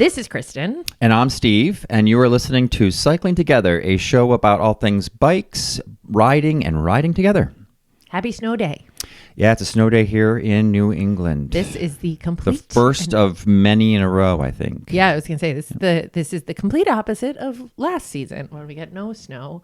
This is Kristen. And I'm Steve, and you are listening to Cycling Together, a show about all things bikes, riding, and riding together. Happy snow day. Yeah, it's a snow day here in New England. This is the first of many in a row, I think. Yeah, I was going to say, this is the complete opposite of last season when we got no snow.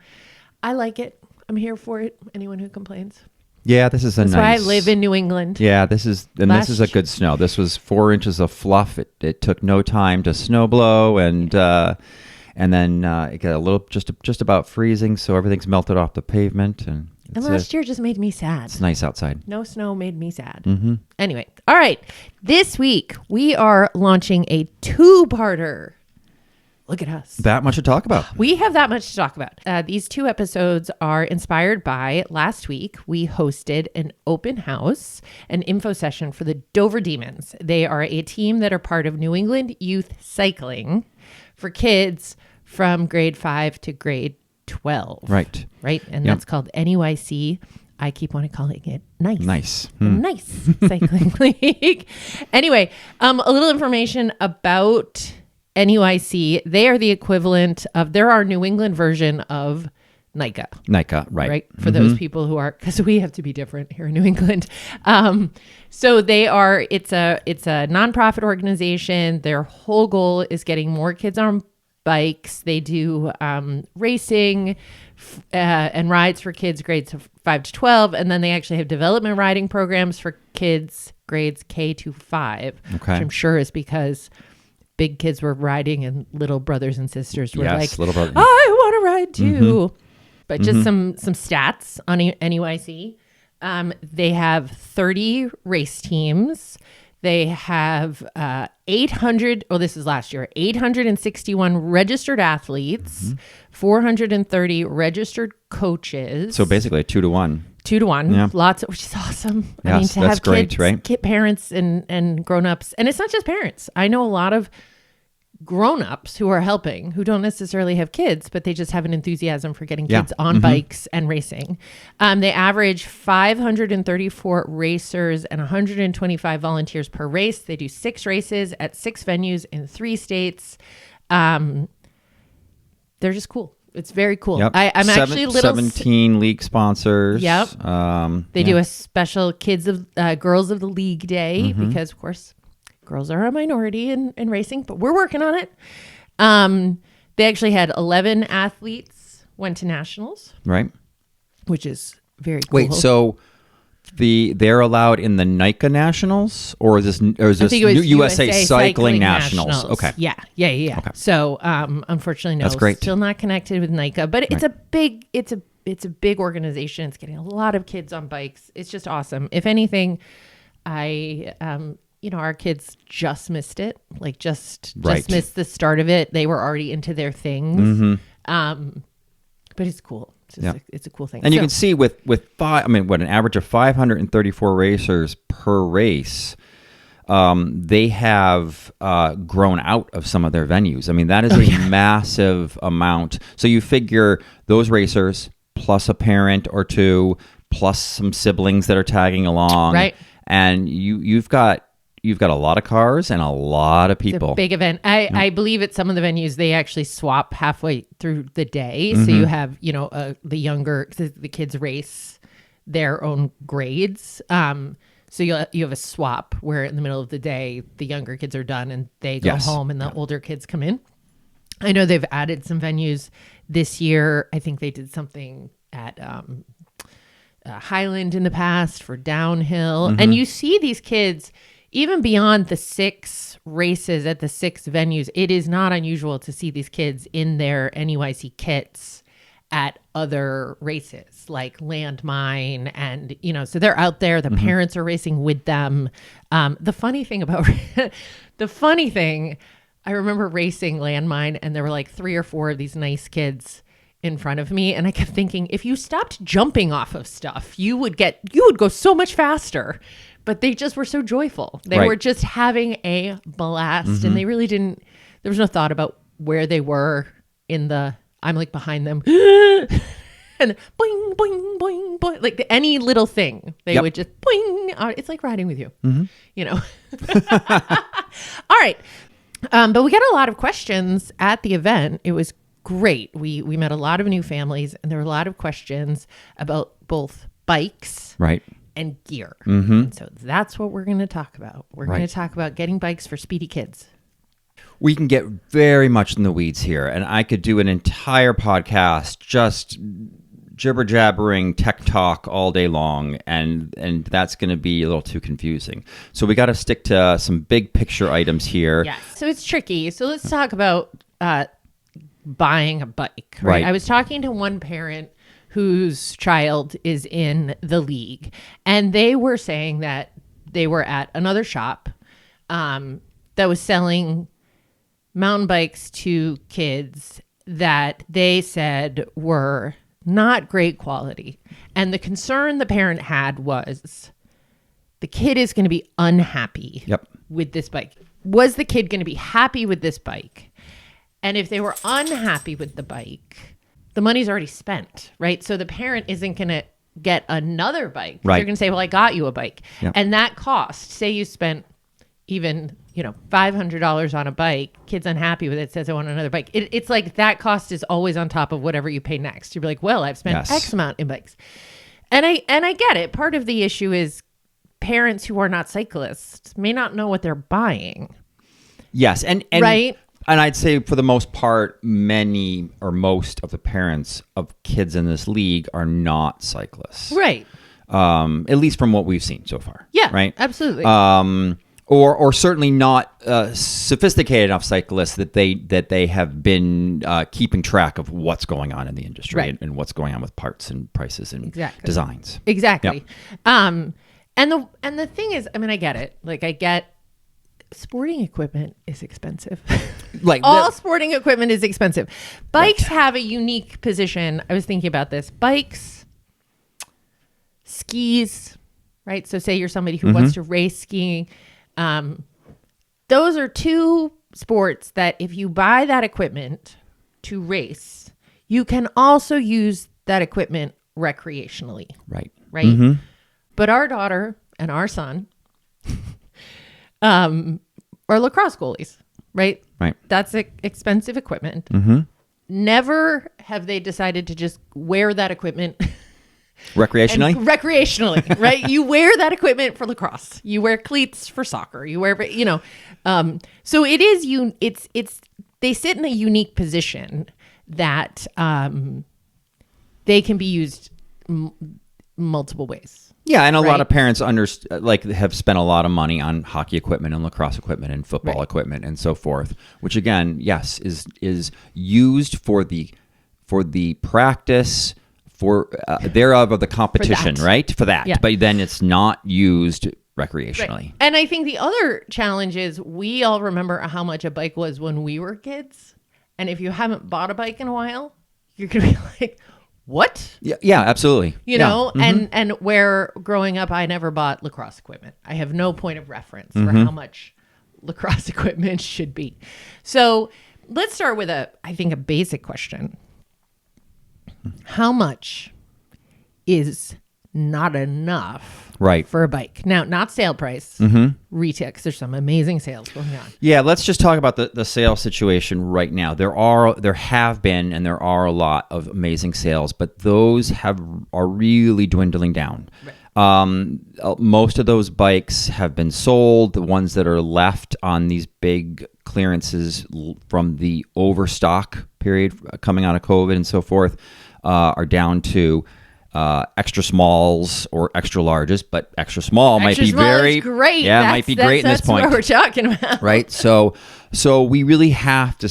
I like it. I'm here for it. Anyone who complains. Yeah, this is That's why I live in New England. Yeah, this is a good snow. This was 4 inches of fluff. It took no time to snow blow, and then it got a little just about freezing, so everything's melted off the pavement. And last year just made me sad. It's nice outside. No snow made me sad. Mm-hmm. Anyway, all right. This week we are launching a two-parter. Look at us. That much to talk about. We have that much to talk about. These two episodes are inspired by last week. We hosted an open house, an info session for the Dover Demons. They are a team that are part of New England Youth Cycling for kids from grade 5 to grade 12. Right. And that's called NEYC. I keep on calling it NEYC. NEYC Cycling League. Anyway, a little information about NEYC. They are the equivalent of, they're our New England version of NEYC. NEYC, right. For those people who are, because we have to be different here in New England. So they are, it's a nonprofit organization. Their whole goal is getting more kids on bikes. They do racing and rides for kids grades 5 to 12. And then they actually have development riding programs for kids grades K to 5, which I'm sure is because big kids were riding and little brothers and sisters were I want to ride too. But just some stats on NEYC. They have 30 race teams. They have 861 registered athletes, 430 registered coaches. So basically a 2-to-1. 2-to-1, yeah. Lots of, which is awesome. Yes, I mean, to that's have great, kids, right? Parents and grown-ups, and it's not just parents. I know a lot of grown-ups who are helping, who don't necessarily have kids, but they just have an enthusiasm for getting kids on bikes and racing. They average 534 racers and 125 volunteers per race. They do 6 races at 6 venues in 3 states. They're just cool. It's very cool. Yep. I'm actually a little 17 league sponsors. Yep. They do a special Girls of the League Day because, of course, girls are a minority in racing, but we're working on it. They actually had 11 athletes went to nationals. Right. Which is very cool. Wait, so they're allowed in the NEYC Nationals, or is this USA Cycling Nationals? Okay. Yeah. Okay. So unfortunately, no. That's great. Still not connected with NEYC, but it's a big organization. It's getting a lot of kids on bikes. It's just awesome. If anything, our kids just missed it. Like just missed the start of it. They were already into their things. But it's cool. It's a cool thing. And you can see with an average of 534 racers per race, they have grown out of some of their venues. I mean, that is a massive amount. So you figure those racers plus a parent or two, plus some siblings that are tagging along. Right. And you've got a lot of cars and a lot of people. It's a big event. I believe at some of the venues, they actually swap halfway through the day. So you have, the kids race their own grades. So you have a swap where in the middle of the day, the younger kids are done and they go home and the older kids come in. I know they've added some venues this year. I think they did something at Highland in the past for downhill. And you see these kids, even beyond the 6 races at the 6 venues, it is not unusual to see these kids in their NEYC kits at other races like Landmine. And, so they're out there. The parents are racing with them. The funny thing, I remember racing Landmine and there were like 3 or 4 of these nice kids in front of me. And I kept thinking, if you stopped jumping off of stuff, you would go so much faster. But they just were so joyful. They were just having a blast. And they really didn't, there was no thought about where they were I'm like behind them. And boing, boing, boing, boing. Like any little thing, they would just boing. It's like riding with you, All right. But we got a lot of questions at the event. It was great. We met a lot of new families, and there were a lot of questions about both bikes Right. and gear. Mm-hmm. And so that's what we're going to talk about. We're going Right. to talk about getting bikes for Speedy kids. We can get very much in the weeds here, and I could do an entire podcast just jibber jabbering tech talk all day long, and that's going to be a little too confusing. So we got to stick to some big picture items here. Yeah. So it's tricky. So let's talk about buying a bike. Right. I was talking to one parent whose child is in the league, and they were saying that they were at another shop that was selling mountain bikes to kids that they said were not great quality. And the concern the parent had was the kid is going to be unhappy Yep. with this bike. Was the kid going to be happy with this bike? And if they were unhappy with the bike, the money's already spent, right? So the parent isn't going to get another bike. Right. They're going to say, well, I got you a bike. Yep. And that cost, say you spent even, $500 on a bike, kid's unhappy with it, says I want another bike. It's like that cost is always on top of whatever you pay next. You'd be like, well, I've spent Yes. X amount in bikes. And I get it. Part of the issue is parents who are not cyclists may not know what they're buying. Yes, and Right. And I'd say for the most part, many or most of the parents of kids in this league are not cyclists. Right. At least from what we've seen so far. Yeah, Right. absolutely. Or certainly not sophisticated enough cyclists that they have been keeping track of what's going on in the industry Right. and what's going on with parts and prices and Exactly. designs. Exactly. And the thing is, I mean, I get it. Like, I get sporting equipment is expensive. Like All sporting equipment is expensive. Bikes have a unique position. I was thinking about this. Bikes, skis, right? So say you're somebody who wants to race skiing. Those are two sports that if you buy that equipment to race, you can also use that equipment recreationally. Right. Right. But our daughter and our son are lacrosse goalies, right? Right. That's expensive equipment. Never have they decided to just wear that equipment Recreationally? recreationally, right? You wear that equipment for lacrosse. You wear cleats for soccer. You wear, so it is it's they sit in a unique position that they can be used multiple ways. Yeah, and a lot Right. of parents have spent a lot of money on hockey equipment and lacrosse equipment and football Right. equipment and so forth, which again, yes, is used for the practice thereof of the competition, that. right? For that, Yeah. but then it's not used recreationally. Right. And I think the other challenge is we all remember how much a bike was when we were kids. And if you haven't bought a bike in a while, you're going to be like, what? Yeah, absolutely. You Yeah. know, and where growing up, I never bought lacrosse equipment. I have no point of reference for how much lacrosse equipment should be. So let's start with I think a basic question. How much is not enough Right. for a bike? Now, not sale price, retail, because there's some amazing sales going on. Yeah, let's just talk about the sales situation right now. There have been and there are a lot of amazing sales, but those are really dwindling down. Right. Most of those bikes have been sold. The ones that are left on these big clearances from the overstock period coming out of COVID and so forth are down to extra smalls or extra larges, but extra small might be Extra small very is great. Yeah, might be great in this point. That's what we're talking about. Right. So we really have to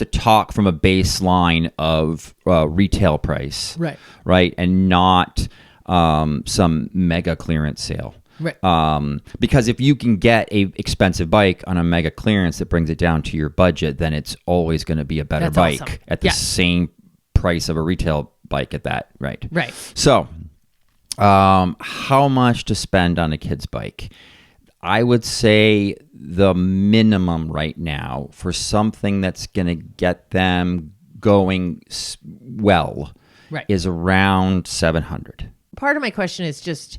talk from a baseline of retail price, Right. Right, and not some mega clearance sale. Right. Because if you can get a expensive bike on a mega clearance that brings it down to your budget, then it's always going to be a better That's bike awesome. at the Yeah. same price of a retail bike at that. Right. Right. So, how much to spend on a kid's bike? I would say the minimum right now for something that's going to get them going well Right. is around $700. Part of my question is just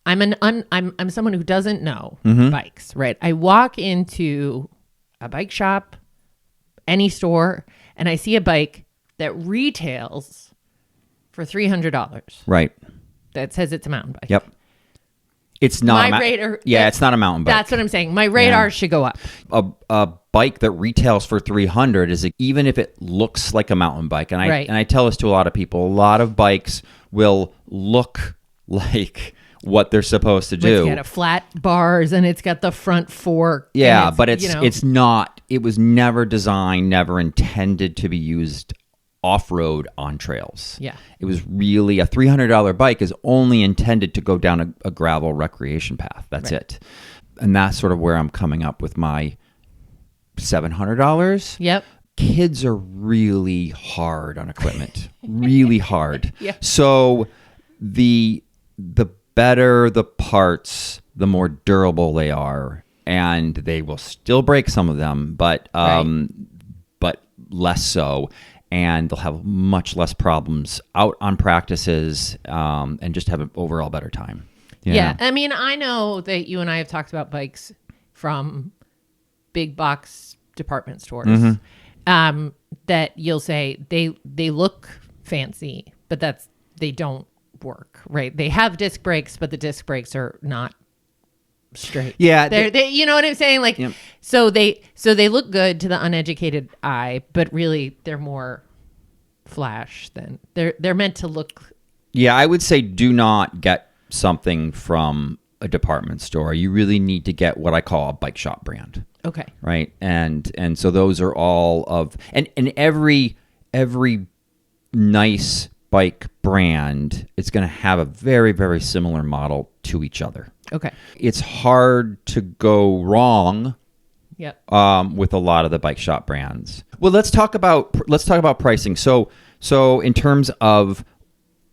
I'm someone who doesn't know Mm-hmm. bikes, right? I walk into a bike shop, any store, and I see a bike that retails for $300. Right. That says it's a mountain bike. Yep. It's not My radar. it's not a mountain bike. That's what I'm saying. My radar should go up. A bike that retails for $300 is even if it looks like a mountain bike, and I tell this to a lot of people. A lot of bikes will look like what they're supposed to do. It's got a flat bars and it's got the front fork. Yeah, but it's not. It was never designed, never intended to be used off-road on trails. Yeah. It was really a $300 bike is only intended to go down a gravel recreation path. That's it. And that's sort of where I'm coming up with my $700. Yep. Kids are really hard on equipment. Really hard. Yeah. So the better the parts, the more durable they are, and they will still break some of them, but less so. And they'll have much less problems out on practices and just have an overall better time. Yeah. I mean, I know that you and I have talked about bikes from big box department stores that you'll say they look fancy, but they don't work, right? They have disc brakes, but the disc brakes are not straight. Yeah. They you know what I'm saying? Like, yep. so they look good to the uneducated eye, but really they're more flash than they're meant to look. Yeah. I would say do not get something from a department store. You really need to get what I call a bike shop brand. Okay. Right. And so those are all of, and every nice bike brand, it's going to have a very, very similar model to each other. Okay. It's hard to go wrong. Yep. With a lot of the bike shop brands. Well, let's talk about pricing. So in terms of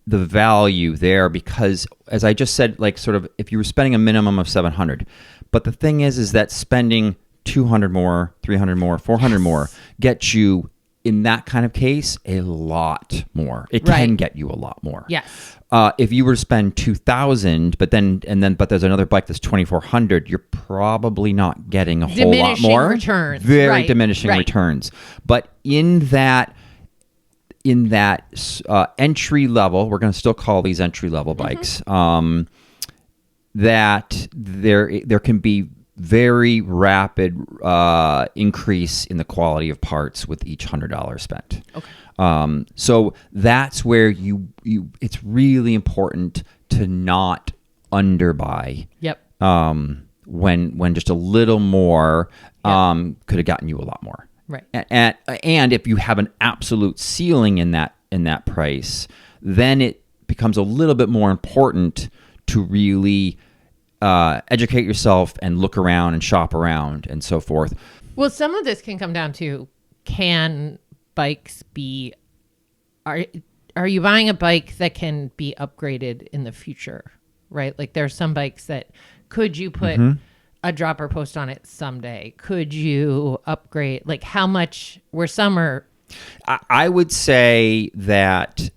the value there, because as I just said, like sort of if you were spending a minimum of $700, but the thing is that spending $200 more, $300 more, $400 more gets you, in that kind of case, a lot more. It can get you a lot more. Yes. If you were to spend $2,000, but there's another bike that's $2,400, you're probably not getting a whole lot more. Returns. Very diminishing returns. But in that entry level, we're going to still call these entry level bikes. That there can be very rapid increase in the quality of parts with each $100 spent. Okay. So that's where it's really important to not underbuy. Yep. When just a little more could have gotten you a lot more. Right. And if you have an absolute ceiling in that price, then it becomes a little bit more important to really educate yourself and look around and shop around and so forth. Well, some of this can come down to, can bikes be, are you buying a bike that can be upgraded in the future, right? Like there's some bikes that, could you put a dropper post on it someday? Could you upgrade? Like how much, where some are? I would say that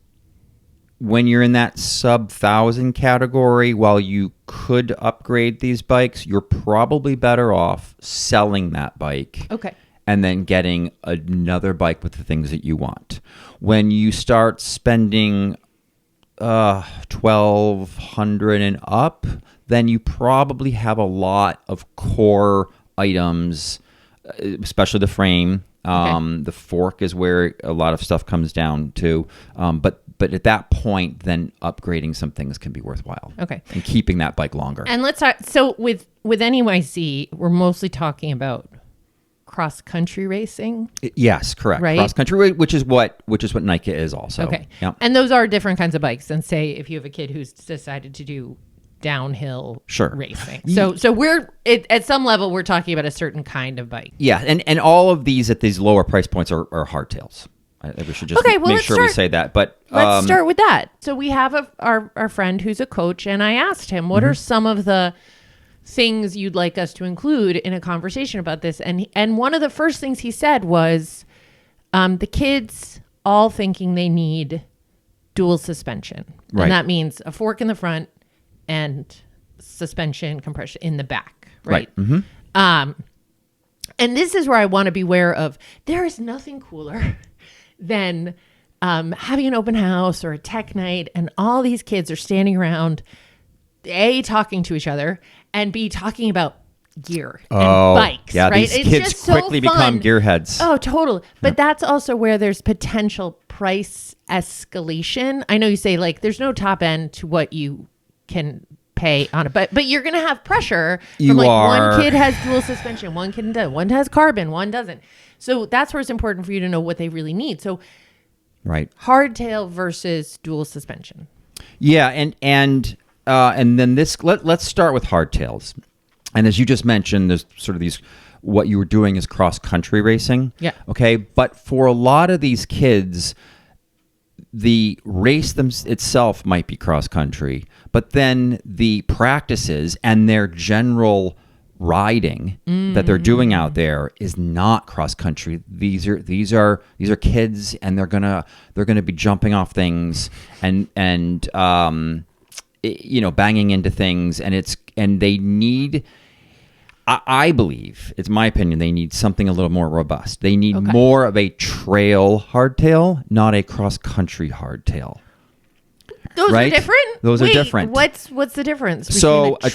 when you're in that sub 1,000 category, while you could upgrade these bikes, you're probably better off selling that bike. Okay. And then getting another bike with the things that you want. When you start spending $1,200 and up, then you probably have a lot of core items, especially the frame. The fork is where a lot of stuff comes down to. But at that point, then upgrading some things can be worthwhile. Okay. And keeping that bike longer. And let's talk. So with NEYC, we're mostly talking about cross country racing. Yes, correct. Right? Cross country, which is what NEYC is also. Okay. Yep. And those are different kinds of bikes than, say, if you have a kid who's decided to do downhill racing. So we're at some level we're talking about a certain kind of bike. Yeah, and all of these at these lower price points are hardtails. We should just make sure we say that. But let's start with that. So we have our friend who's a coach, and I asked him, what are some of the things you'd like us to include in a conversation about this? And one of the first things he said was the kids all thinking they need dual suspension. Right. And that means a fork in the front and suspension compression in the back. Right. And this is where I want to beware of, there is nothing cooler than having an open house or a tech night and all these kids are standing around, A, talking to each other, and B, talking about gear and bikes. Yeah, right? these kids quickly become gearheads. Oh, totally. But that's also where there's potential price escalation. I know you say like there's no top end to what you can pay on it, but you're gonna have pressure from one kid has dual suspension, one kid doesn't, one has carbon, one doesn't. So that's where it's important for you to know what they really need. So right, hardtail versus dual suspension. Yeah, and then this. Let's start with hardtails. And as you just mentioned, there's sort of these. What you were doing is cross country racing. Yeah. Okay, but for a lot of these kids, the race itself might be cross country, but then the practices and their general riding that they're doing out there is not cross country. These are kids, and they're gonna be jumping off things and banging into things, and they need. I believe, it's my opinion, they need something a little more robust. They need more of a trail hardtail, not a cross-country hardtail. Those are different? Those are different. What's the difference? So a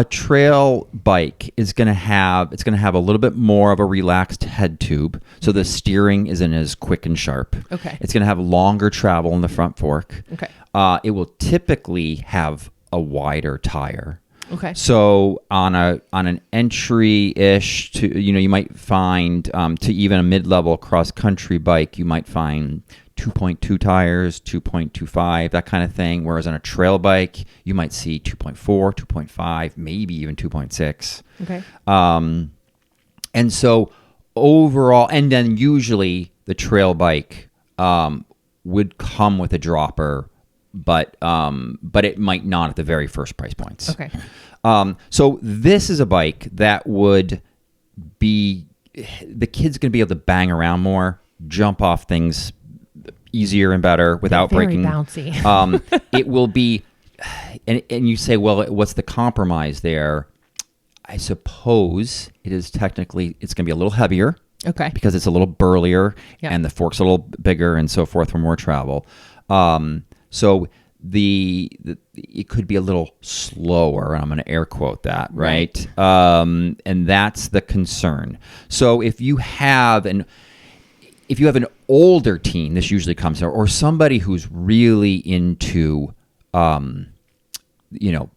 trail bike is going to have a little bit more of a relaxed head tube. So the steering isn't as quick and sharp. Okay. It's going to have longer travel in the front fork. Okay. It will typically have a wider tire. Okay. So on an entry-ish to, you might find to even a mid-level cross-country bike, you might find 2.2 tires, 2.25, that kind of thing. Whereas on a trail bike, you might see 2.4, 2.5, maybe even 2.6. Okay. And so overall, and then usually the trail bike would come with a dropper, but it might not at the very first price points. Okay. So this is a bike that would be, the kid's going to be able to bang around more, jump off things easier and better without breaking. Bouncy. It will be, and you say, well, what's the compromise there? I suppose it's going to be a little heavier. Okay. Because it's a little burlier, Yeah. and the fork's a little bigger and so forth for more travel. So it could be a little slower, and I'm going to air quote that, right? And that's the concern. So if you have an older teen, this usually comes, or somebody who's really into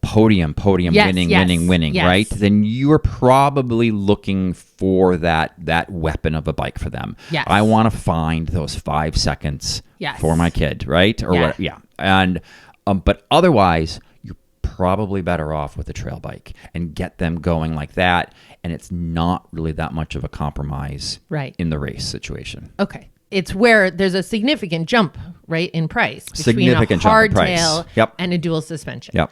podium winning, yes. right? Then you are probably looking for that weapon of a bike for them. Yes. I want to find those 5 seconds for my kid, right? Or what? Yeah. And but otherwise, you're probably better off with a trail bike and get them going like that. And it's not really that much of a compromise, in the race situation. Okay. It's where there's a significant jump, right, in price between Significant a jump in price. hardtail and a dual suspension. Yep.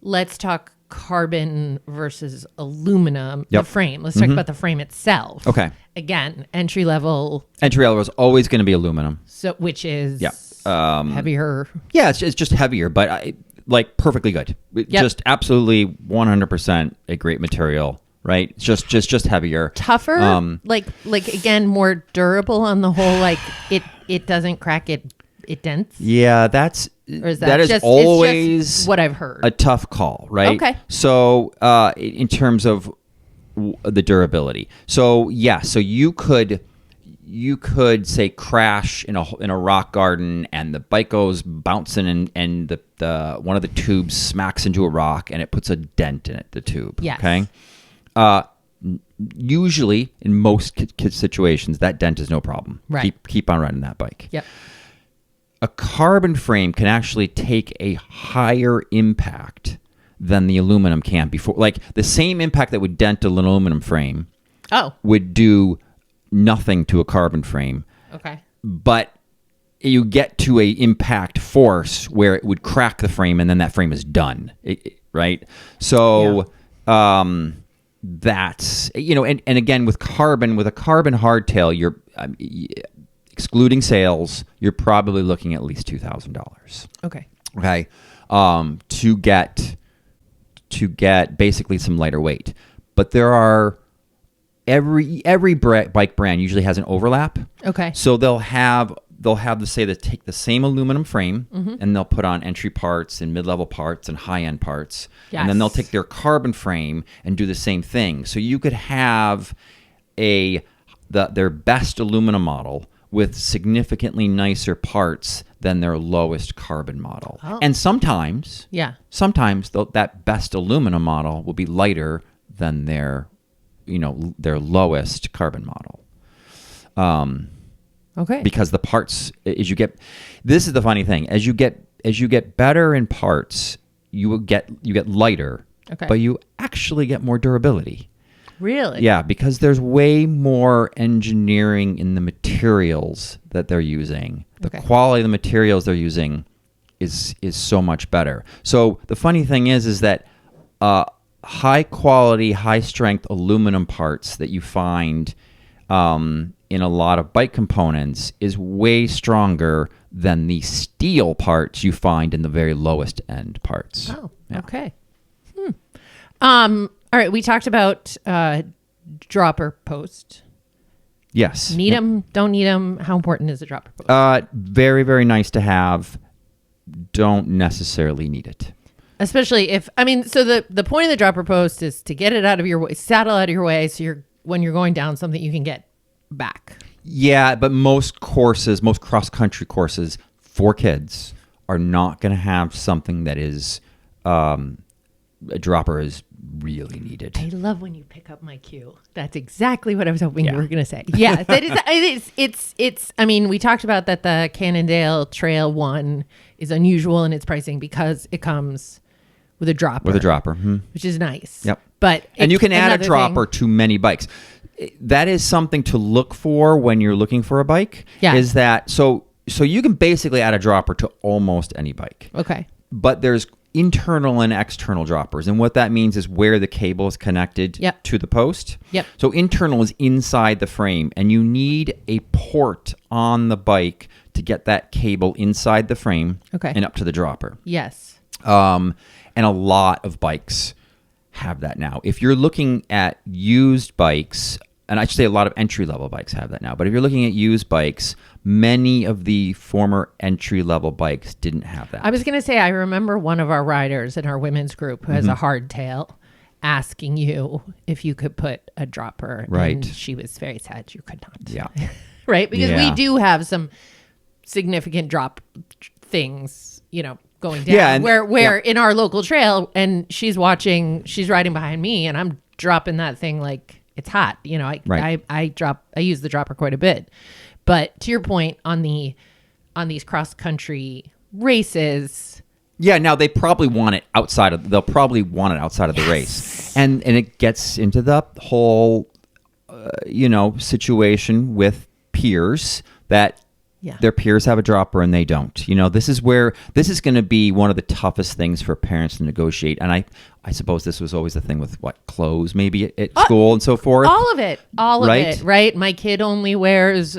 Let's talk carbon versus aluminum, Yep. the frame. Let's talk about the frame itself. Okay. Again, entry level. Entry level is always going to be aluminum. So which is heavier. Yeah, it's just heavier, but perfectly good. Just absolutely 100% a great material, right? It's just heavier. Tougher? Like again, more durable on the whole, like it doesn't crack, it dents? Yeah, that is always it's just what I've heard. A tough call, right? Okay. So in terms of the durability. So yeah, so you could say crash in a rock garden, and the bike goes bouncing, and the one of the tubes smacks into a rock, and it puts a dent in it, the tube. Yes. Okay. Usually in most kid situations, that dent is no problem. Right. Keep on riding that bike. Yep. A carbon frame can actually take a higher impact than the aluminum can before. Like the same impact that would dent an aluminum frame would do nothing to a carbon frame. Okay. But you get to a impact force where it would crack the frame, and then that frame is done. Right? So that's, and again, with a carbon hardtail, you're excluding sales, you're probably looking at least $2,000. Okay. Okay. To get basically some lighter weight. But there are bike brand usually has an overlap. Okay. So they'll have they take the same aluminum frame and they'll put on entry parts and mid-level parts and high-end parts. Yes. And then they'll take their carbon frame and do the same thing. So you could have their best aluminum model with significantly nicer parts than their lowest carbon model. Oh. And sometimes that best aluminum model will be lighter than their lowest carbon model. Okay. Because the parts, this is the funny thing, as you get better in parts, you get lighter, Okay. but you actually get more durability. Really? Yeah, because there's way more engineering in the materials that they're using. The quality of the materials they're using is so much better. So the funny thing is that high quality, high strength aluminum parts that you find in a lot of bike components is way stronger than the steel parts you find in the very lowest end parts. Oh, yeah. Okay. All right. We talked about dropper post. Yes. Need them, don't need them. How important is a dropper post? Very, very nice to have. Don't necessarily need it. Especially so the point of the dropper post is to get it out of your way, saddle out of your way, so when you're going down something, you can get back. Yeah, but most cross-country courses for kids are not going to have something that is a dropper is really needed. I love when you pick up my cue. That's exactly what I was hoping you were going to say. Yeah, that is. It's. I mean, we talked about that the Cannondale Trail 1 is unusual in its pricing because it comes with a dropper. Which is nice. Yep. But and you can add a dropper to many bikes. That is something to look for when you're looking for a bike. Yeah. Is that so you can basically add a dropper to almost any bike. Okay. But there's internal and external droppers. And what that means is where the cable is connected to the post. Yep. So internal is inside the frame, and you need a port on the bike to get that cable inside the frame and up to the dropper. Yes. And a lot of bikes have that now. If you're looking at used bikes, and I should say a lot of entry-level bikes have that now, but if you're looking at used bikes, many of the former entry-level bikes didn't have that. I was going to say, I remember one of our riders in our women's group who has a hardtail asking you if you could put a dropper. Right. And she was very sad you could not. Yeah. Right? Because we do have some significant drop things, going down. Yeah, and- where in our local trail, and she's riding behind me, and I'm dropping that thing like it's hot. I use the dropper quite a bit. But to your point on these cross country races. Yeah, now they probably want it outside of the race. And it gets into the whole situation with peers that their peers have a dropper and they don't. This is going to be one of the toughest things for parents to negotiate. And I suppose this was always the thing with clothes maybe at school and so forth. All of it, right? My kid only wears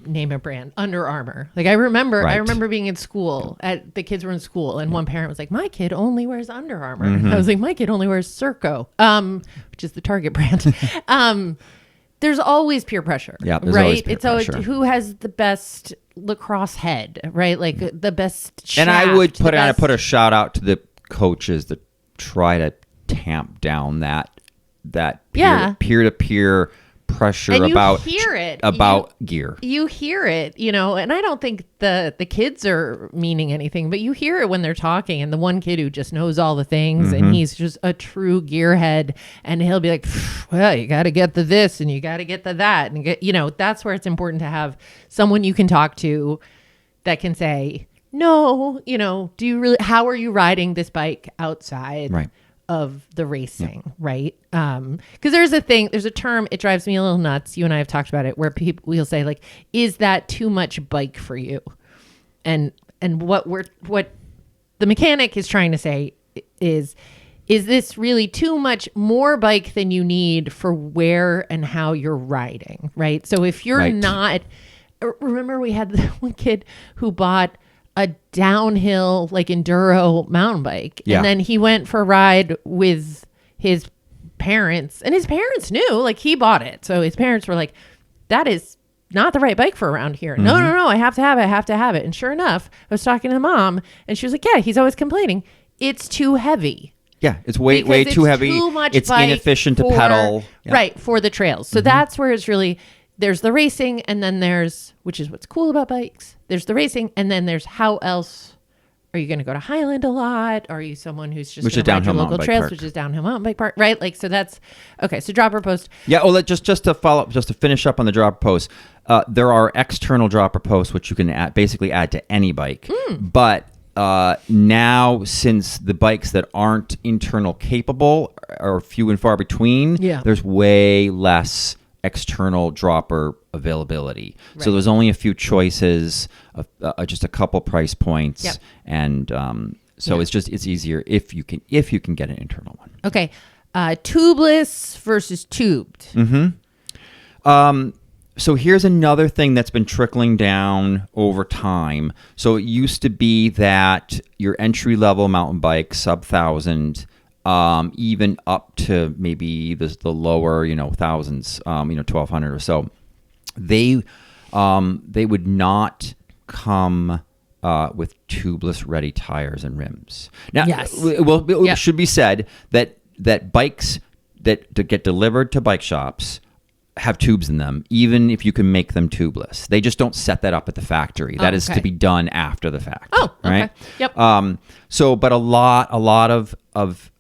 name a brand, Under Armour. I remember being in school, the kids were in school, and one parent was like, my kid only wears Under Armour. I was like, my kid only wears Circo, which is the Target brand. There's always peer pressure, right? It's always who has the best lacrosse head, right? The best shaft, and I would put a shout out to the coaches that try to tamp down that peer-to-peer pressure and about gear. You hear it, and I don't think the kids are meaning anything, but you hear it when they're talking. And the one kid who just knows all the things and he's just a true gearhead, and he'll be like, well, you got to get the this and you got to get the that, and that's where it's important to have someone you can talk to that can say, no, do you really? How are you riding this bike outside? Right. Of the racing, right? Because there's a term, it drives me a little nuts. You and I have talked about it, where we'll say is that too much bike for you? And what the mechanic is trying to say is this really too much more bike than you need for where and how you're riding, right? So if you're not, remember we had the one kid who bought a downhill enduro mountain bike, and then he went for a ride with his parents, and his parents knew, like he bought it. So his parents were like, that is not the right bike for around here. No, I have to have it. I have to have it. And sure enough, I was talking to the mom and she was like, yeah, he's always complaining. It's too heavy. Yeah, it's way too heavy. Too much it's bike inefficient to pedal. Yeah. Right, for the trails. So that's where it's really, there's the racing, and then there's, which is what's cool about bikes, there's the racing, and then there's how else are you going to go to Highland a lot? Are you someone who's just going to ride your local trails, which is downhill mountain bike park, right? Like, so that's, okay, so dropper post. Yeah, just to follow up, just to finish up on the dropper post, there are external dropper posts, which you can basically add to any bike. But now, since the bikes that aren't internal capable are few and far between, there's way less external dropper availability. Right. So there's only a few choices, just a couple price points, and it's easier if you can get an internal one. Okay, tubeless versus tubed. So here's another thing that's been trickling down over time. So it used to be that your entry-level mountain bike, sub 1,000, even up to maybe the lower, thousands, 1,200 or so, they would not come with tubeless ready tires and rims. Now, it should be said that bikes that get delivered to bike shops have tubes in them, even if you can make them tubeless. They just don't set that up at the factory. That is to be done after the fact. Oh, okay. Right? Yep. But a lot of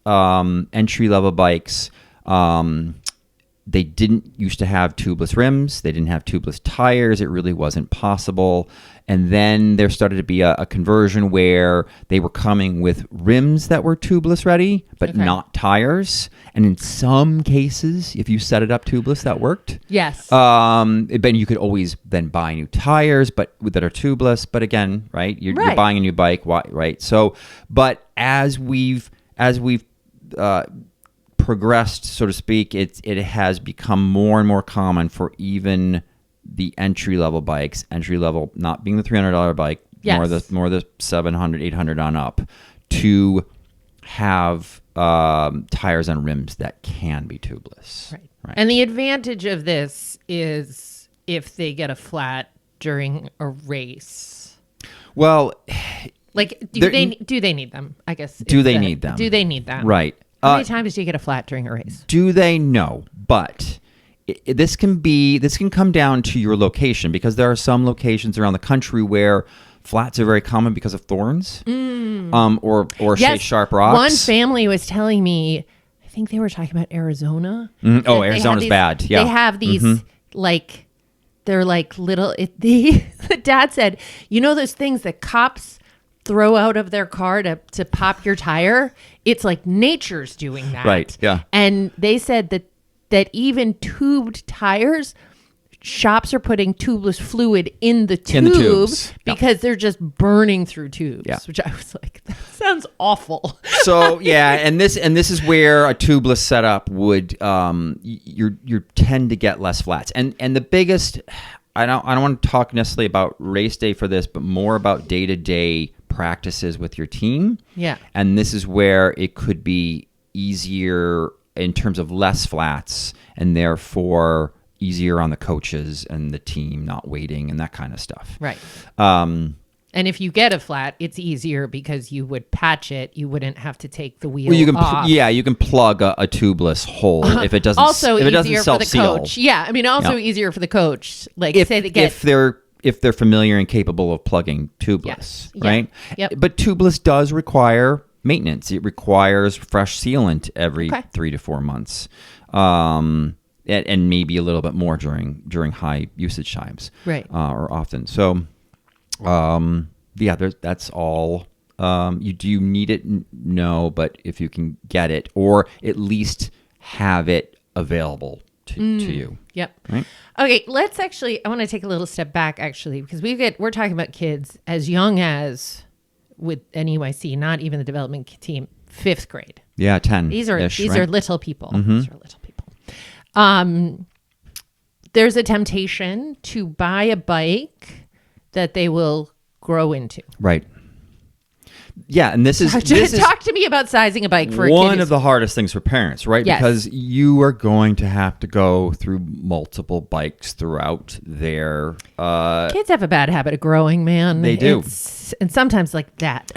entry level bikes, they didn't used to have tubeless rims. They didn't have tubeless tires. It really wasn't possible. And then there started to be a conversion where they were coming with rims that were tubeless ready, but not tires. And in some cases, if you set it up tubeless, that worked. Yes. Then you could always then buy new tires, but that are tubeless. But again, right, you're buying a new bike, right? So, but as we've progressed, so to speak, it has become more and more common for even the entry level bikes, not being the $300 bike, more the $700, $800 on up, to have tires and rims that can be tubeless. Right. And the advantage of this is if they get a flat during a race. Well, like do they need them? I guess. Do they need them? Do they need them? Right. How many times do you get a flat during a race? Do they? No, but this can come down to your location, because there are some locations around the country where flats are very common because of thorns, or say sharp rocks. One family was telling me, I think they were talking about Arizona. Oh, Arizona's bad. Yeah, they have these like they're like little. The dad said, those things that cops throw out of their car to pop your tire. It's like nature's doing that. Right. Yeah. And they said that even tubed tires, shops are putting tubeless fluid in the tubes because they're just burning through tubes. Yeah. Which I was like, that sounds awful. So and this is where a tubeless setup would you tend to get less flats. And the biggest, I don't want to talk necessarily about race day for this, but more about day-to-day practices with your team. Yeah. And this is where it could be easier in terms of less flats, and therefore easier on the coaches and the team not waiting and that kind of stuff. Right. And if you get a flat, it's easier because you would patch it. You wouldn't have to take the wheel off. You can plug a tubeless hole if it doesn't. Also if it easier doesn't for the coach. Yeah, I mean, also easier for the coach. Like if they're familiar and capable of plugging tubeless, right? Yep. But tubeless does require maintenance. It requires fresh sealant every 3 to 4 months, and maybe a little bit more during high usage times, right? Or often. So, that's all. Do you need it? No, but if you can get it, or at least have it available to you. Yep. Right? Okay, I want to take a little step back actually, because we're talking about kids as young as, with NEYC, not even the development team, 5th grade. Yeah, 10. These are little people. Mm-hmm. These are little people. There's a temptation to buy a bike that they will grow into. Right. Yeah, and this is Talk to me about sizing a bike for a kid. One of the hardest things for parents, right? Yes. Because you are going to have to go through multiple bikes throughout their... Kids have a bad habit of growing, man. They do. And sometimes like that.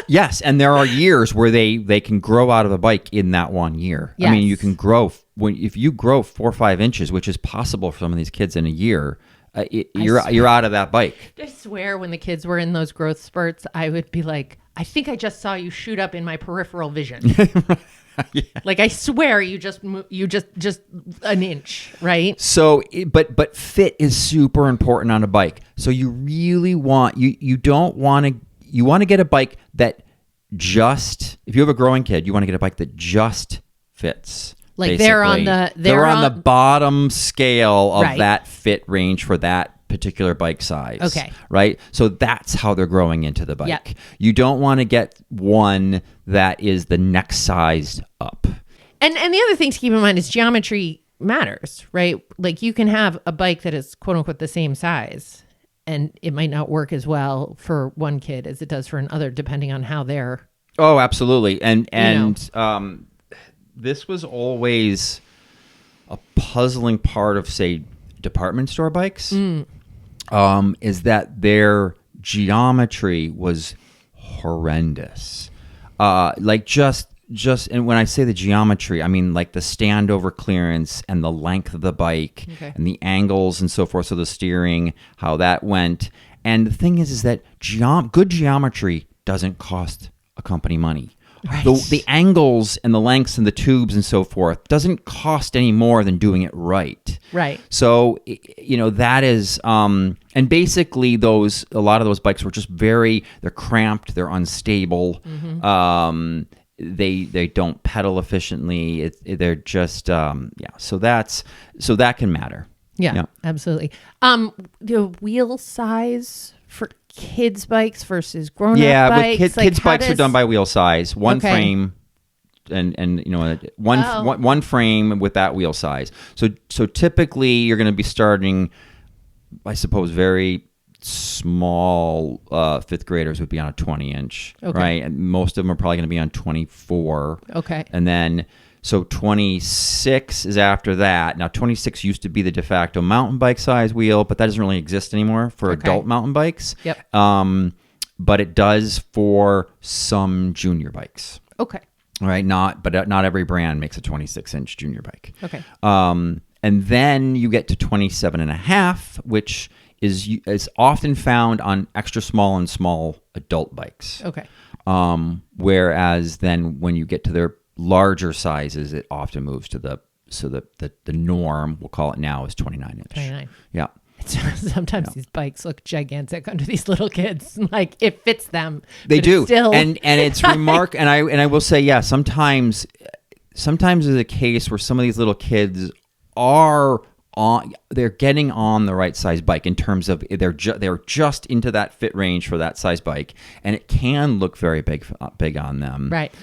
Yes, and there are years where they can grow out of a bike in that 1 year. Yes. I mean, you can grow... If you grow 4 or 5 inches, which is possible for some of these kids in a year... you're out of that bike. I swear when the kids were in those growth spurts, I would be like, I think I just saw you shoot up in my peripheral vision. Yeah. Like I swear you just an inch, right? So, but fit is super important on a bike. So you really want, you want to get a bike that just, if you have a growing kid, you want to get a bike that just fits. Like basically. they're on the bottom scale of right. that fit range for that particular bike size. Okay. Right? So that's how they're growing into the bike. Yep. You don't want to get one that is the next size up. And the other thing to keep in mind is geometry matters, right? Like you can have a bike that is quote unquote the same size and it might not work as well for one kid as it does for another, depending on how they're... Oh, absolutely. And this was always a puzzling part of, say, department store bikes, is that their geometry was horrendous. Like just, and when I say the geometry, I mean like the standover clearance and the length of the bike and the angles and so forth. So the steering, how that went. And the thing is that good geometry doesn't cost a company money. Right. The angles and the lengths and the tubes and so forth doesn't cost any more than doing it right. Right. So, that is, and basically a lot of those bikes were just they're cramped, they're unstable. Mm-hmm. They don't pedal efficiently. They're just, so that can matter. Yeah, absolutely. The wheel size for kids' bikes versus grown-up bikes? But kids' bikes are done by wheel size, one frame, and one frame with that wheel size. So typically you're going to be starting, I suppose, very small fifth graders would be on a 20-inch, right? And most of them are probably going to be on 24. Okay. And then so 26 is after that. Now 26 used to be the de facto mountain bike size wheel, but that doesn't really exist anymore for adult mountain bikes. Yep. But it does for some junior bikes. Okay. All right. Not every brand makes a 26-inch junior bike. Okay. And then you get to 27 and a half, which is often found on extra small and small adult bikes. Okay. Whereas then when you get to their larger sizes, it often moves to the norm, we'll call it now, is 29 inch. 29. Yeah. Sometimes these bikes look gigantic under these little kids. Like it fits them. They do. Still... And it's remarkable. And I will say, yeah, sometimes there's a case where some of these little kids they're getting on the right size bike in terms of they're just into that fit range for that size bike, and it can look very big on them, right?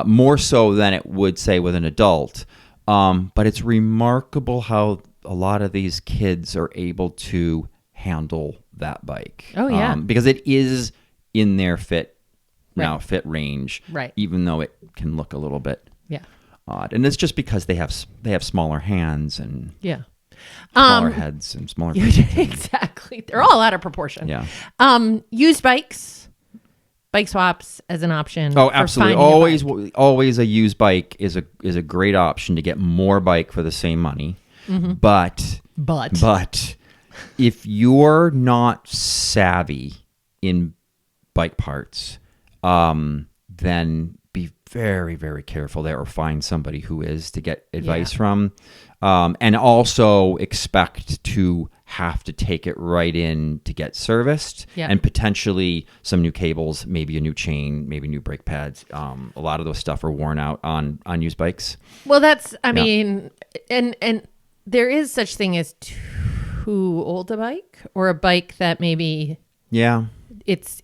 More so than it would say with an adult. But it's remarkable how a lot of these kids are able to handle that bike. Oh yeah, because it is in their fit range, right? Even though it can look a little bit odd, and it's just because they have smaller hands and smaller heads and smaller feet. Exactly. They're all out of proportion. Yeah. Used bikes, bike swaps as an option. Oh, absolutely. Always a used bike is a great option to get more bike for the same money. Mm-hmm. But if you're not savvy in bike parts, then be very, very careful there, or find somebody who is to get advice from. And also expect to have to take it right in to get serviced, and potentially some new cables, maybe a new chain, maybe new brake pads. A lot of those stuff are worn out on used bikes. Well, I mean, and there is such thing as too old a bike, or a bike that maybe it's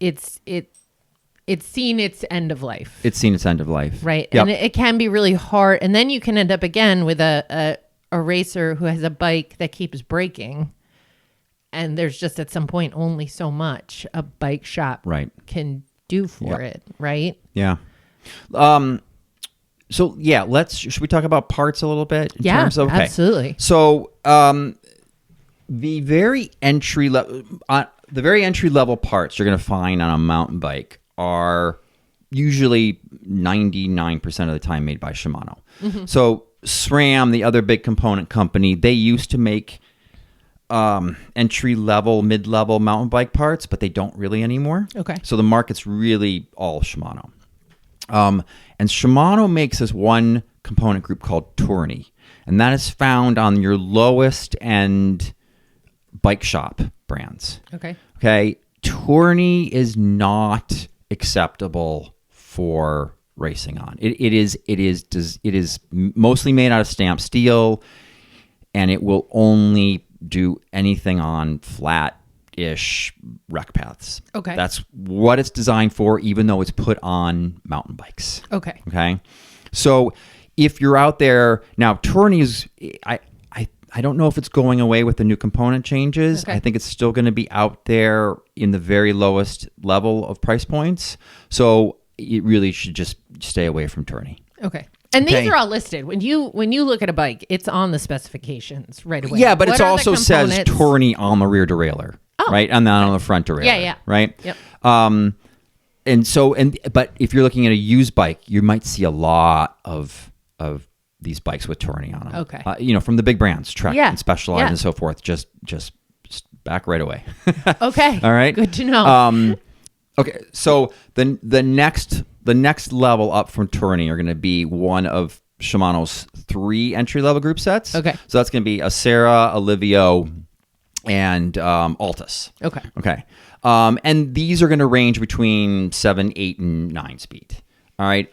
seen its end of life. It's seen its end of life. Right. Yep. And it can be really hard. And then you can end up again with a racer who has a bike that keeps breaking. And there's just at some point only so much a bike shop can do for it, right? Yeah. So yeah, should we talk about parts a little bit? Absolutely. So the very entry level parts you're going to find on a mountain bike are usually 99% of the time made by Shimano. Mm-hmm. So SRAM, the other big component company, they used to make entry level, mid level mountain bike parts, but they don't really anymore. Okay. So the market's really all Shimano. And Shimano makes this one component group called Tourney, and that is found on your lowest end bike shop brands. Okay. Tourney is not acceptable for racing on. It is mostly made out of stamped steel, and it will only do anything on flat-ish rec paths. Okay. That's what it's designed for, even though it's put on mountain bikes. Okay. So if you're out there now, Tourney is I don't know if it's going away with the new component changes. I think it's still going to be out there in the very lowest level of price points. So it really should just stay away from Tourney. Okay. And these are all listed. When you look at a bike, it's on the specifications right away. Yeah, but it also says Tourney on the rear derailleur, right? And then on the front derailleur. Yeah. Right? Yep. But if you're looking at a used bike, you might see a lot of these bikes with Tourney on them. Okay. From the big brands, Trek and Specialized and so forth. Just back right away. Okay. All right. Good to know. Okay. So the next level up from Tourney are going to be one of Shimano's 3 entry level group sets. Okay. So that's going to be Acera, Alivio, and Altus. Okay. And these are going to range between 7, 8, and 9 speed. All right.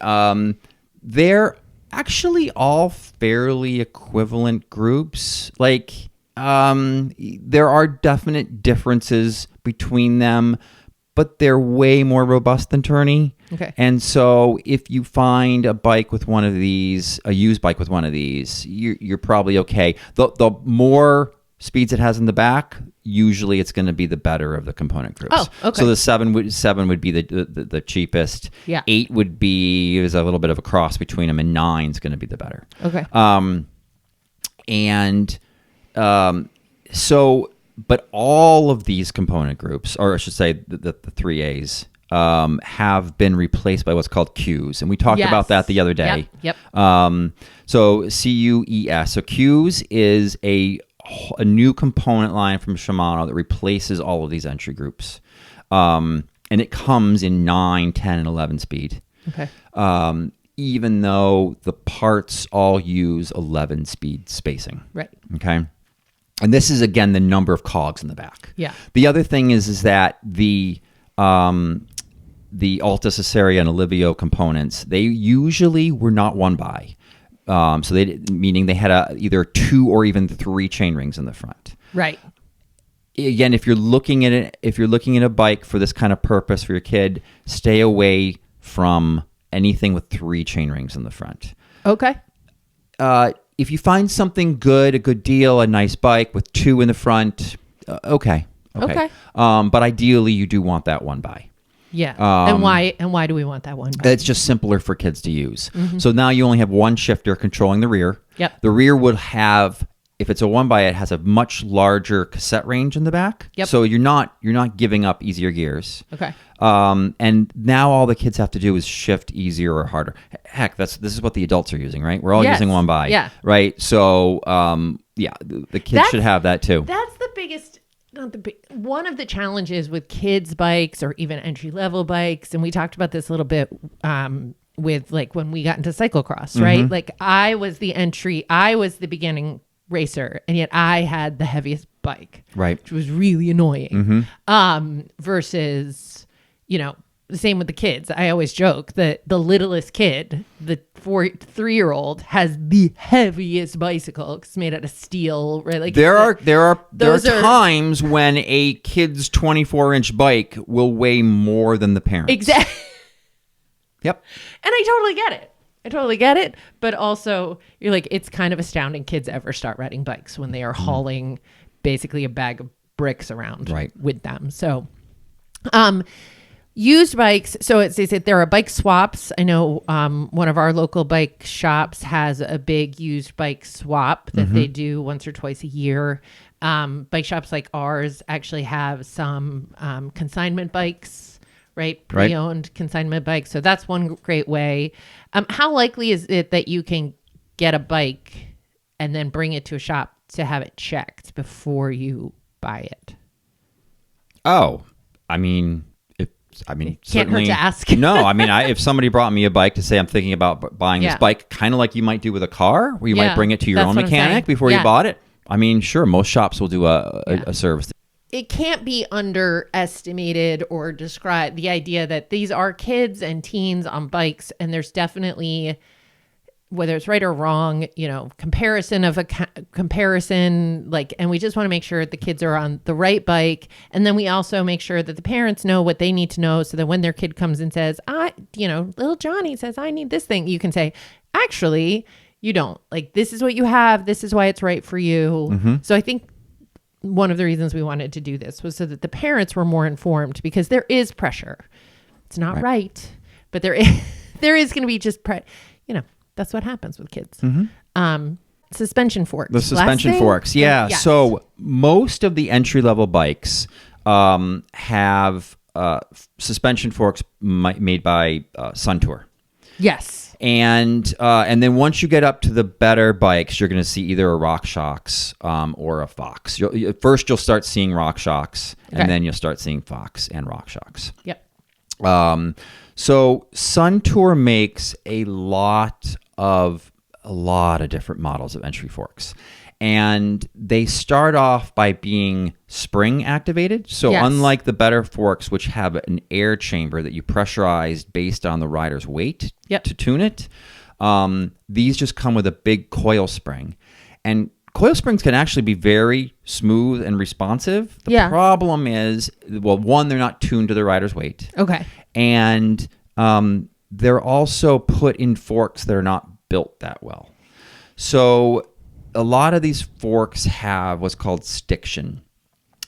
They're actually all fairly equivalent groups. Like, there are definite differences between them, but they're way more robust than Tourney. Okay. And so if you find a bike with one of these, a used bike with one of these, you're probably okay. The more speeds it has in the back, usually it's going to be the better of the component groups. Oh, okay. So the 7 would be the cheapest. Yeah. 8 would be, there's a little bit of a cross between them, and 9 is going to be the better. Okay. But all of these component groups, or I should say the 3As, have been replaced by what's called Qs. And we talked about that the other day. Yep. So CUES. So Qs is a new component line from Shimano that replaces all of these entry groups. And it comes in 9, 10, and 11 speed. Okay. Even though the parts all use 11 speed spacing. Right. Okay. And this is, again, the number of cogs in the back. Yeah. The other thing is that the Altus, Acera, and Alivio components, they usually were not one by. So meaning they had either 2 or even 3 chain rings in the front. Right. Again, if you're looking at a bike for this kind of purpose for your kid, stay away from anything with 3 chain rings in the front. Okay. If you find something good, a good deal, a nice bike with 2 in the front, okay. But ideally, you do want that one by. Yeah. And why do we want that one by? It's just simpler for kids to use. Mm-hmm. So now you only have one shifter controlling the rear. Yep. The rear would have, if it's a one by, it has a much larger cassette range in the back. Yep. So you're not giving up easier gears. Okay. And now all the kids have to do is shift easier or harder. Heck, this is what the adults are using, right? We're all using one by. Yeah. Right. So the kids should have that too. That's the biggest. One of the challenges with kids' bikes or even entry-level bikes, and we talked about this a little bit with like when we got into cyclocross, right? Mm-hmm. Like I was the beginning racer, and yet I had the heaviest bike, right? Which was really annoying. Mm-hmm. Versus, the same with the kids. I always joke that the littlest kid, the 3-year-old, has the heaviest bicycle. It's made out of steel, right? Like there are times when a kid's 24-inch bike will weigh more than the parents. Exactly. Yep. And I totally get it. But also, you're like, it's kind of astounding kids ever start riding bikes when they are hauling basically a bag of bricks around with them. So, Used bikes. So there are bike swaps. I know one of our local bike shops has a big used bike swap that they do once or twice a year. Bike shops like ours actually have some consignment bikes, right? Pre-owned consignment bikes. So that's one great way. How likely is it that you can get a bike and then bring it to a shop to have it checked before you buy it? Oh, I mean, certainly can't hurt to ask. No, I mean, if somebody brought me a bike to say I'm thinking about buying this bike, kind of like you might do with a car, where you might bring it to your own mechanic before you bought it. I mean, sure, most shops will do a service. It can't be underestimated or described, the idea that these are kids and teens on bikes, and there's definitely, whether it's right or wrong, comparison, and we just want to make sure the kids are on the right bike. And then we also make sure that the parents know what they need to know, so that when their kid comes and says, little Johnny says, I need this thing, you can say, actually, you don't. Like, this is what you have. This is why it's right for you. So I think one of the reasons we wanted to do this was so that the parents were more informed, because there is pressure. It's not right, but there is going to be just that's what happens with kids. Suspension forks. The suspension forks. Yeah. Yes. So most of the entry-level bikes have suspension forks made by Suntour. Yes. And then once you get up to the better bikes, you're going to see either a Rock-Shox or a Fox. First, you'll start seeing Rock-Shox, and then you'll start seeing Fox and Rock-Shox. Yep. So Suntour makes a lot of different models of entry forks, and they start off by being spring activated. So unlike the better forks, which have an air chamber that you pressurize based on the rider's weight to tune it, these just come with a big coil spring, and coil springs can actually be very smooth and responsive. The problem is, one, they're not tuned to the rider's weight. Okay. And they're also put in forks that are not built that well. So a lot of these forks have what's called stiction,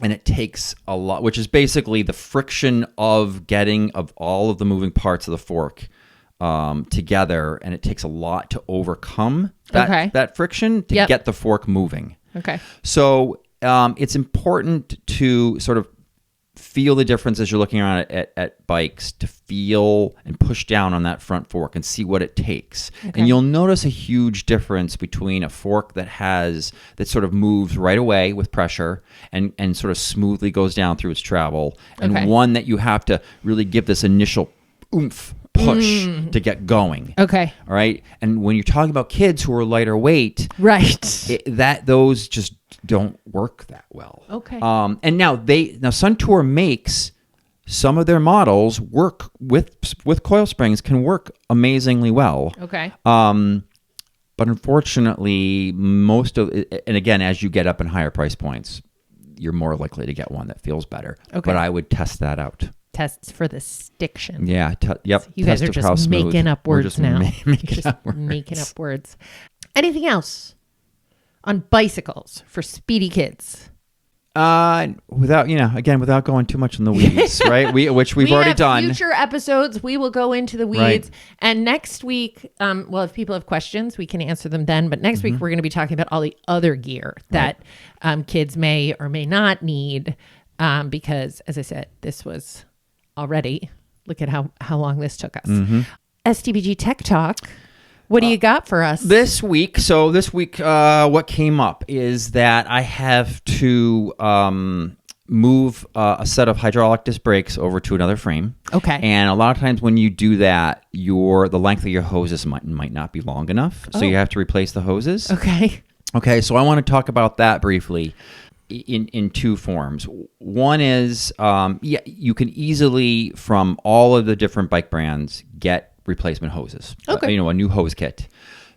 and it takes a lot, which is basically the friction of getting of all of the moving parts of the fork together, and it takes a lot to overcome that friction to get the fork moving. Okay. So it's important to sort of feel the difference as you're looking around at bikes, to feel and push down on that front fork and see what it takes. Okay. And you'll notice a huge difference between a fork that sort of moves right away with pressure and sort of smoothly goes down through its travel, and one that you have to really give this initial oomph push to get going. Okay. All right. And when you're talking about kids who are lighter weight, those just don't work that well. Okay. And now Suntour makes some of their models work with coil springs, can work amazingly well. Okay. But unfortunately, most of it, and again, as you get up in higher price points, you're more likely to get one that feels better. Okay. But I would test that out. Tests for the stiction. Yeah. Yep. You guys are just making up words now. Making up words. Anything else on bicycles for speedy kids? Without going too much in the weeds, right? Which we've already done. Future episodes, we will go into the weeds. Right. And next week, if people have questions, we can answer them then. But next week, we're going to be talking about all the other gear that kids may or may not need. Because, as I said, this was already, look at how long this took us. STBG Tech Talk. What do you got for us this week? So this week, what came up is that I have to move a set of hydraulic disc brakes over to another frame. Okay. And a lot of times when you do that, the length of your hoses might not be long enough, so you have to replace the hoses. Okay. Okay. So I want to talk about that briefly in two forms. One is, you can easily, from all of the different bike brands, get replacement hoses. Okay. A new hose kit.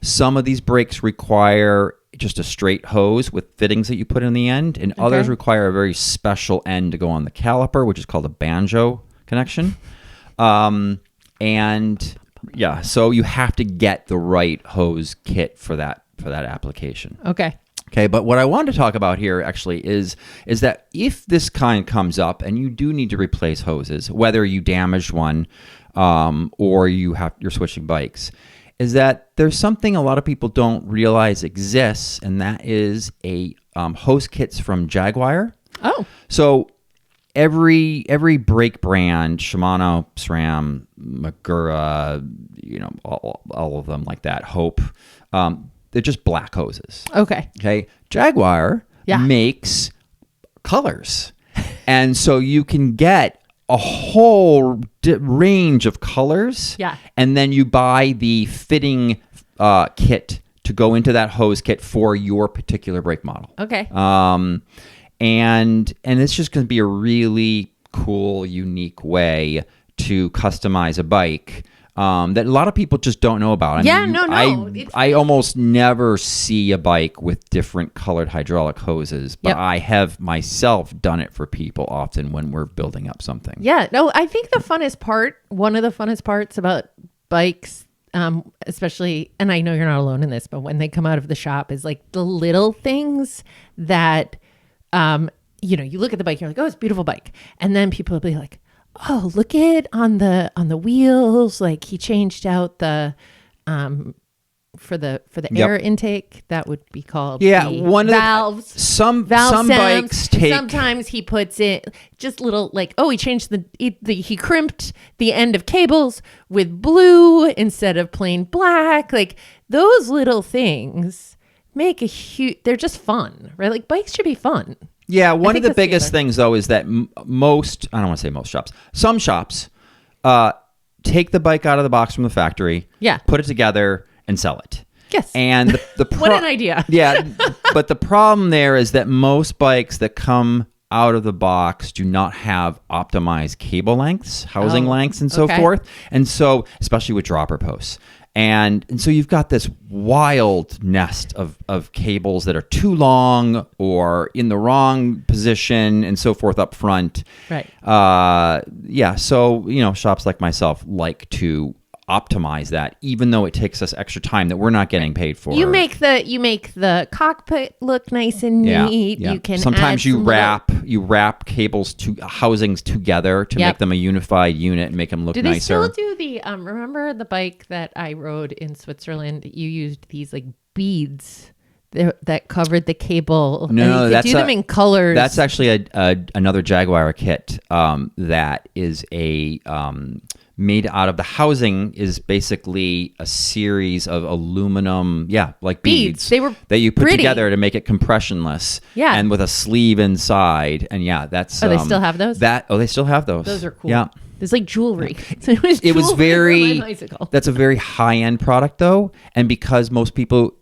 Some of these brakes require just a straight hose with fittings that you put in the end, and others require a very special end to go on the caliper, which is called a banjo connection. So you have to get the right hose kit for that application. Okay. Okay, but what I wanted to talk about here actually is that if this kind comes up and you do need to replace hoses, whether you damaged one or you're switching bikes, is that there's something a lot of people don't realize exists, and that is a hose kits from Jaguar. Oh, so every brake brand, Shimano, SRAM, Magura, all of them like that, Hope. They're just black hoses. Okay. Jaguar makes colors. And so you can get a whole range of colors. Yeah. And then you buy the fitting kit to go into that hose kit for your particular brake model. Okay. And it's just going to be a really cool, unique way to customize a bike. That a lot of people just don't know about. I almost never see a bike with different colored hydraulic hoses, but I have myself done it for people often when we're building up something. Yeah, no, I think one of the funnest parts about bikes, especially, and I know you're not alone in this, but when they come out of the shop is like the little things that, you look at the bike, you're like, oh, it's a beautiful bike. And then people will be like, oh, look at on the wheels, like he changed out the for the air intake, that would be called one valves. Some bikes take. Sometimes he puts it just little like, oh, he changed he crimped the end of cables with blue instead of plain black. Like those little things make they're just fun, right? Like bikes should be fun. Yeah, one of the biggest things, though, is that I don't want to say most shops, some shops take the bike out of the box from the factory, put it together, and sell it. Yes. And what an idea. Yeah, but the problem there is that most bikes that come out of the box do not have optimized cable lengths, housing lengths, and so forth. And so, especially with dropper posts. And so you've got this wild nest of cables that are too long or in the wrong position and so forth up front. Right. So, shops like myself like to optimize that, even though it takes us extra time that we're not getting paid for. You make the cockpit look nice and neat. Yeah. You can sometimes you wrap cables to housings together to make them a unified unit and make them look nicer. Do they still do the remember the bike that I rode in Switzerland? You used these like beads that covered the cable. No, and you could do them in colors. That's actually another Jaguar kit that is made out of the housing is basically a series of aluminum, like beads. They were that you put pretty together to make it compressionless. Yeah, and with a sleeve inside, and that's. Oh, they still have those. They still have those. Those are cool. Yeah, it's like jewelry. Yeah. It was very. Bicycle. That's a very high end product though, and because most people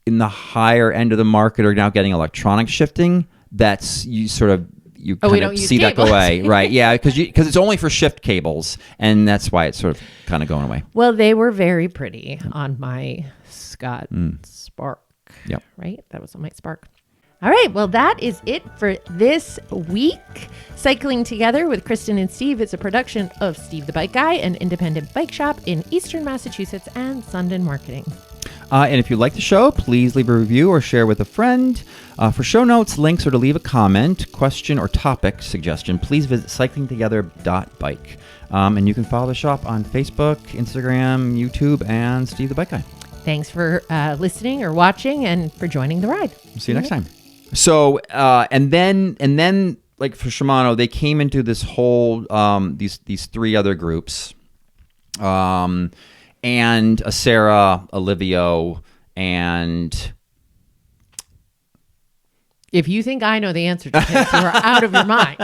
in the higher end of the market are now getting electronic shifting, that's you kind of see that go away, right? Yeah, because it's only for shift cables, and that's why it's sort of kind of going away. Well, they were very pretty on my Scott Spark. Yep. Right? That was on my Spark. All right. Well, that is it for this week. Cycling Together with Kristen and Steve is a production of Steve the Bike Guy, an independent bike shop in Eastern Massachusetts, and Sundin Marketing. And if you like the show, please leave a review or share with a friend. For show notes, links, or to leave a comment, question, or topic suggestion, please visit cyclingtogether.bike. And you can follow the shop on Facebook, Instagram, YouTube, and Steve the Bike Guy. Thanks for listening or watching and for joining the ride. See you next time. So, and then like for Shimano, they came into this whole, these three other groups. And Sarah, Olivio, and... If you think I know the answer to this, you are out of your mind.